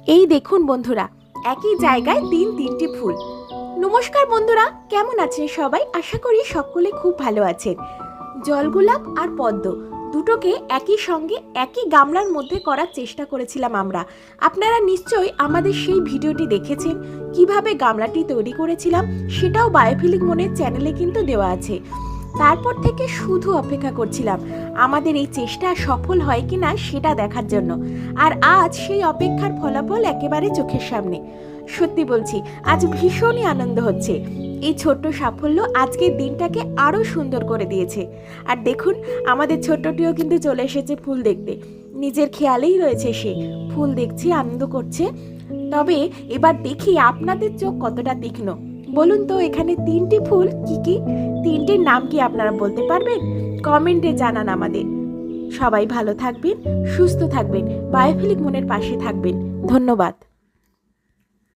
এই দেখুন বন্ধুরা, একই জায়গায় তিনটি ফুল। নমস্কার বন্ধুরা, কেমন আছেন সবাই? আশা করি সকলে খুব ভালো আছেন। জলগোলাপ আর পদ্ম দুটোকে একই সঙ্গে একই গামলার মধ্যে করার চেষ্টা করেছিলাম আমরা। আপনারা নিশ্চয়ই আমাদের সেই ভিডিওটি দেখেছেন, কিভাবে গামলাটি তৈরি করেছিলাম, সেটাও বায়োফিলিক মনের চ্যানেলে কিন্তু দেওয়া আছে। তারপর থেকে শুধু অপেক্ষা করছিলাম আমাদের এই চেষ্টা সফল হয় কিনা সেটা দেখার জন্য। আর আজ সেই অপেক্ষার ফলাফল একেবারে চোখের সামনে। সত্যি বলছি, আজ ভীষণই আনন্দ হচ্ছে। এই ছোট্ট সাফল্য আজকের দিনটাকে আরও সুন্দর করে দিয়েছে। আর দেখুন, আমাদের ছোট্টটিও কিন্তু চলে এসেছে ফুল দেখতে। নিজের খেয়ালেই রয়েছে, সে ফুল দেখছে, আনন্দ করছে। তবে এবার দেখি আপনাদের চোখ কতটা তীক্ষ্ণ। বলুন তো, এখানে তিনটি ফুল কি কি, তিনটির নাম কি আপনারা বলতে পারবেন? কমেন্টে জানান আমাদের। সবাই ভালো থাকবেন, সুস্থ থাকবেন, বায়োফিলিক মনের পাশে থাকবেন। ধন্যবাদ।